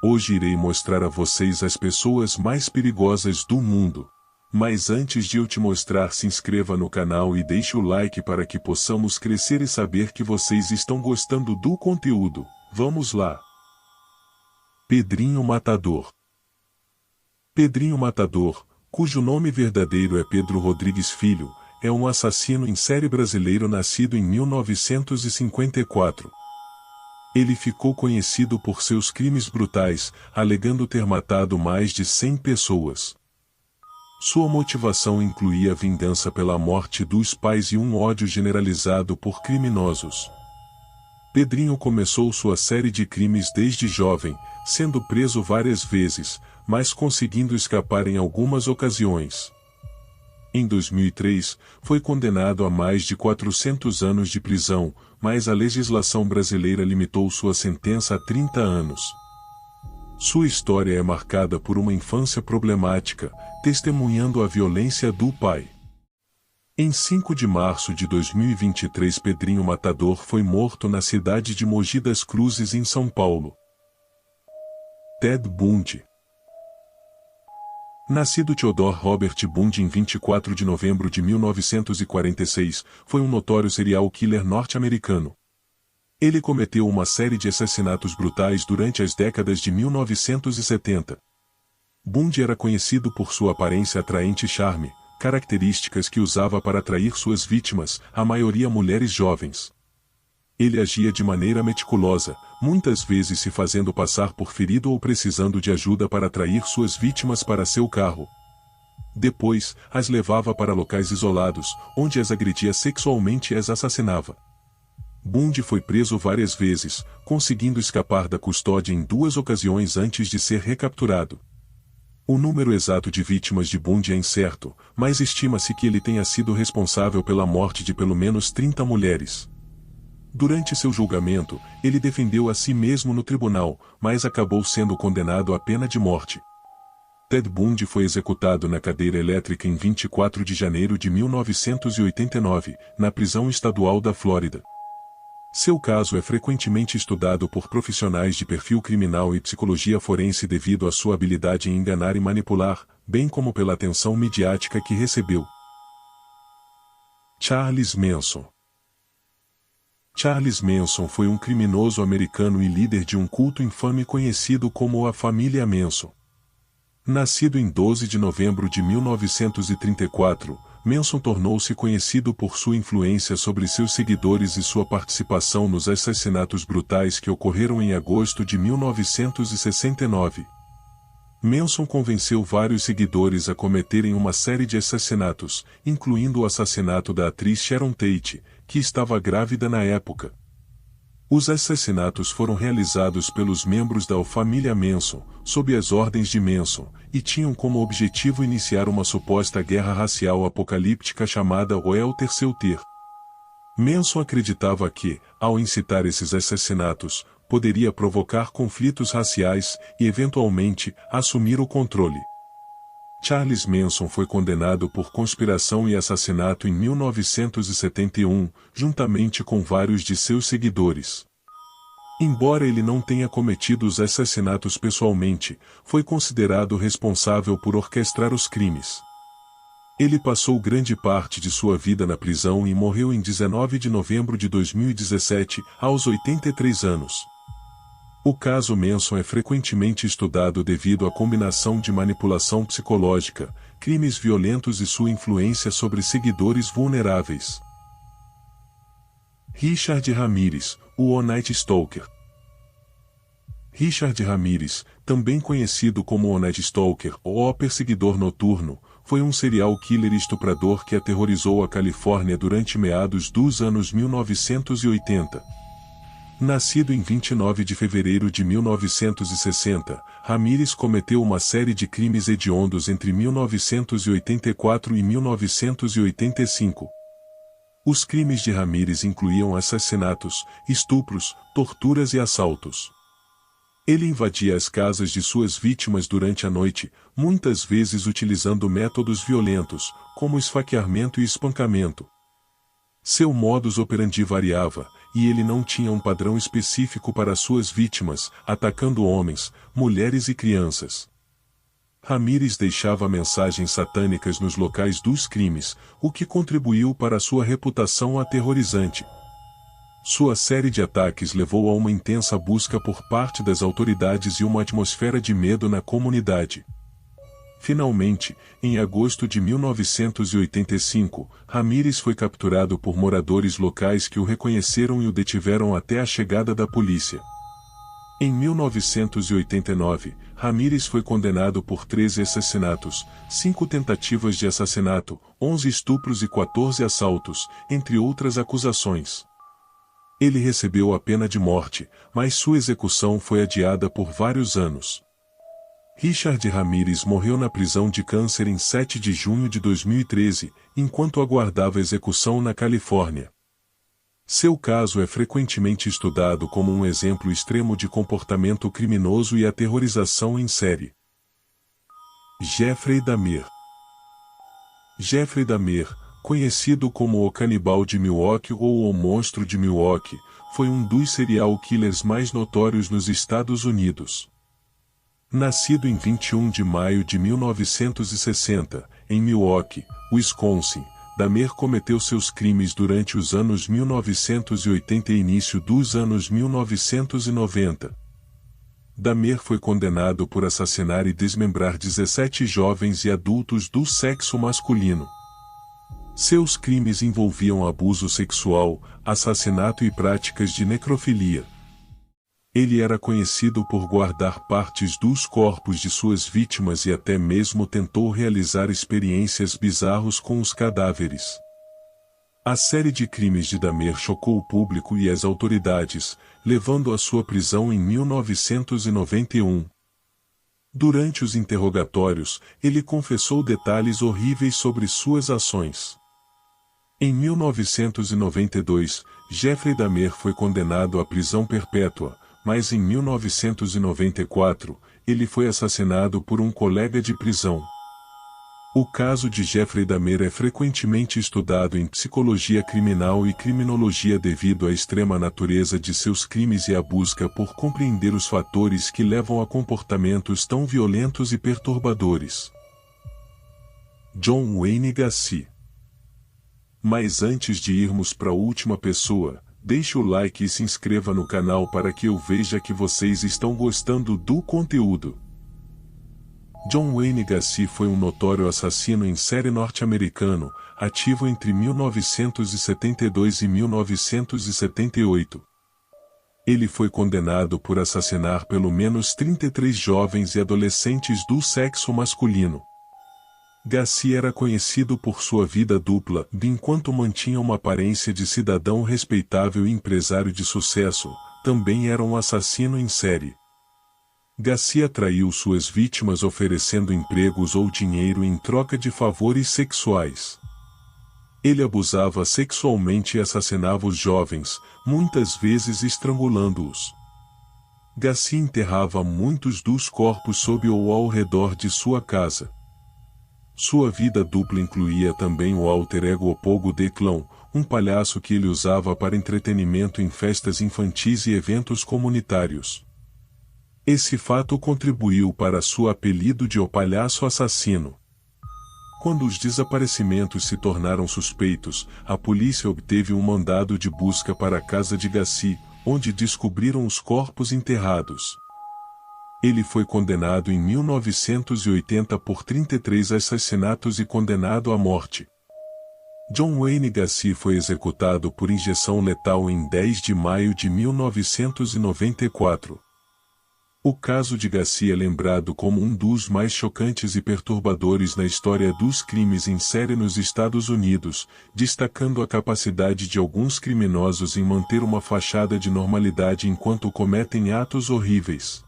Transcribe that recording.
Hoje irei mostrar a vocês as pessoas mais perigosas do mundo. Mas antes de eu te mostrar, se inscreva no canal e deixe o like para que possamos crescer e saber que vocês estão gostando do conteúdo. Vamos lá! Pedrinho Matador. Pedrinho Matador, cujo nome verdadeiro é Pedro Rodrigues Filho, é um assassino em série brasileiro nascido em 1954. Ele ficou conhecido por seus crimes brutais, alegando ter matado mais de 100 pessoas. Sua motivação incluía a vingança pela morte dos pais e um ódio generalizado por criminosos. Pedrinho começou sua série de crimes desde jovem, sendo preso várias vezes, mas conseguindo escapar em algumas ocasiões. Em 2003, foi condenado a mais de 400 anos de prisão, mas a legislação brasileira limitou sua sentença a 30 anos. Sua história é marcada por uma infância problemática, testemunhando a violência do pai. Em 5 de março de 2023, Pedrinho Matador foi morto na cidade de Mogi das Cruzes, em São Paulo. Ted Bundy. Nascido Theodore Robert Bundy em 24 de novembro de 1946, foi um notório serial killer norte-americano. Ele cometeu uma série de assassinatos brutais durante as décadas de 1970. Bundy era conhecido por sua aparência atraente e charme, características que usava para atrair suas vítimas, a maioria mulheres jovens. Ele agia de maneira meticulosa, muitas vezes se fazendo passar por ferido ou precisando de ajuda para atrair suas vítimas para seu carro. Depois, as levava para locais isolados, onde as agredia sexualmente e as assassinava. Bundy foi preso várias vezes, conseguindo escapar da custódia em 2 ocasiões antes de ser recapturado. O número exato de vítimas de Bundy é incerto, mas estima-se que ele tenha sido responsável pela morte de pelo menos 30 mulheres. Durante seu julgamento, ele defendeu a si mesmo no tribunal, mas acabou sendo condenado à pena de morte. Ted Bundy foi executado na cadeira elétrica em 24 de janeiro de 1989, na prisão estadual da Flórida. Seu caso é frequentemente estudado por profissionais de perfil criminal e psicologia forense devido à sua habilidade em enganar e manipular, bem como pela atenção midiática que recebeu. Charles Manson. Charles Manson foi um criminoso americano e líder de um culto infame conhecido como a Família Manson. Nascido em 12 de novembro de 1934, Manson tornou-se conhecido por sua influência sobre seus seguidores e sua participação nos assassinatos brutais que ocorreram em agosto de 1969. Manson convenceu vários seguidores a cometerem uma série de assassinatos, incluindo o assassinato da atriz Sharon Tate, que estava grávida na época. Os assassinatos foram realizados pelos membros da família Manson, sob as ordens de Manson, e tinham como objetivo iniciar uma suposta guerra racial apocalíptica chamada o El Terceiro Ter. Manson acreditava que, ao incitar esses assassinatos, poderia provocar conflitos raciais e, eventualmente, assumir o controle. Charles Manson foi condenado por conspiração e assassinato em 1971, juntamente com vários de seus seguidores. Embora ele não tenha cometido os assassinatos pessoalmente, foi considerado responsável por orquestrar os crimes. Ele passou grande parte de sua vida na prisão e morreu em 19 de novembro de 2017, aos 83 anos. O caso Manson é frequentemente estudado devido à combinação de manipulação psicológica, crimes violentos e sua influência sobre seguidores vulneráveis. Richard Ramirez, o Night Stalker. Richard Ramirez, também conhecido como o Night Stalker ou o Perseguidor Noturno, foi um serial killer e estuprador que aterrorizou a Califórnia durante meados dos anos 1980. Nascido em 29 de fevereiro de 1960, Ramirez cometeu uma série de crimes hediondos entre 1984 e 1985. Os crimes de Ramirez incluíam assassinatos, estupros, torturas e assaltos. Ele invadia as casas de suas vítimas durante a noite, muitas vezes utilizando métodos violentos, como esfaqueamento e espancamento. Seu modus operandi variava, e ele não tinha um padrão específico para suas vítimas, atacando homens, mulheres e crianças. Ramírez deixava mensagens satânicas nos locais dos crimes, o que contribuiu para sua reputação aterrorizante. Sua série de ataques levou a uma intensa busca por parte das autoridades e uma atmosfera de medo na comunidade. Finalmente, em agosto de 1985, Ramírez foi capturado por moradores locais que o reconheceram e o detiveram até a chegada da polícia. Em 1989, Ramírez foi condenado por 13 assassinatos, 5 tentativas de assassinato, 11 estupros e 14 assaltos, entre outras acusações. Ele recebeu a pena de morte, mas sua execução foi adiada por vários anos. Richard Ramírez morreu na prisão de câncer em 7 de junho de 2013, enquanto aguardava execução na Califórnia. Seu caso é frequentemente estudado como um exemplo extremo de comportamento criminoso e aterrorização em série. Jeffrey Dahmer. Jeffrey Dahmer, conhecido como o Canibal de Milwaukee ou o Monstro de Milwaukee, foi um dos serial killers mais notórios nos Estados Unidos. Nascido em 21 de maio de 1960, em Milwaukee, Wisconsin, Dahmer cometeu seus crimes durante os anos 1980 e início dos anos 1990. Dahmer foi condenado por assassinar e desmembrar 17 jovens e adultos do sexo masculino. Seus crimes envolviam abuso sexual, assassinato e práticas de necrofilia. Ele era conhecido por guardar partes dos corpos de suas vítimas e até mesmo tentou realizar experiências bizarras com os cadáveres. A série de crimes de Dahmer chocou o público e as autoridades, levando à sua prisão em 1991. Durante os interrogatórios, ele confessou detalhes horríveis sobre suas ações. Em 1992, Jeffrey Dahmer foi condenado à prisão perpétua, mas em 1994, ele foi assassinado por um colega de prisão. O caso de Jeffrey Dahmer é frequentemente estudado em psicologia criminal e criminologia devido à extrema natureza de seus crimes e à busca por compreender os fatores que levam a comportamentos tão violentos e perturbadores. John Wayne Gacy. Mas antes de irmos para a última pessoa, deixe o like e se inscreva no canal para que eu veja que vocês estão gostando do conteúdo. John Wayne Gacy foi um notório assassino em série norte-americano, ativo entre 1972 e 1978. Ele foi condenado por assassinar pelo menos 33 jovens e adolescentes do sexo masculino. Gacy era conhecido por sua vida dupla, enquanto mantinha uma aparência de cidadão respeitável e empresário de sucesso, também era um assassino em série. Gacy atraiu suas vítimas oferecendo empregos ou dinheiro em troca de favores sexuais. Ele abusava sexualmente e assassinava os jovens, muitas vezes estrangulando-os. Gacy enterrava muitos dos corpos sob ou ao redor de sua casa. Sua vida dupla incluía também o alter ego Pogo the Clown, um palhaço que ele usava para entretenimento em festas infantis e eventos comunitários. Esse fato contribuiu para seu apelido de O Palhaço Assassino. Quando os desaparecimentos se tornaram suspeitos, a polícia obteve um mandado de busca para a casa de Gacy, onde descobriram os corpos enterrados. Ele foi condenado em 1980 por 33 assassinatos e condenado à morte. John Wayne Gacy foi executado por injeção letal em 10 de maio de 1994. O caso de Gacy é lembrado como um dos mais chocantes e perturbadores na história dos crimes em série nos Estados Unidos, destacando a capacidade de alguns criminosos em manter uma fachada de normalidade enquanto cometem atos horríveis.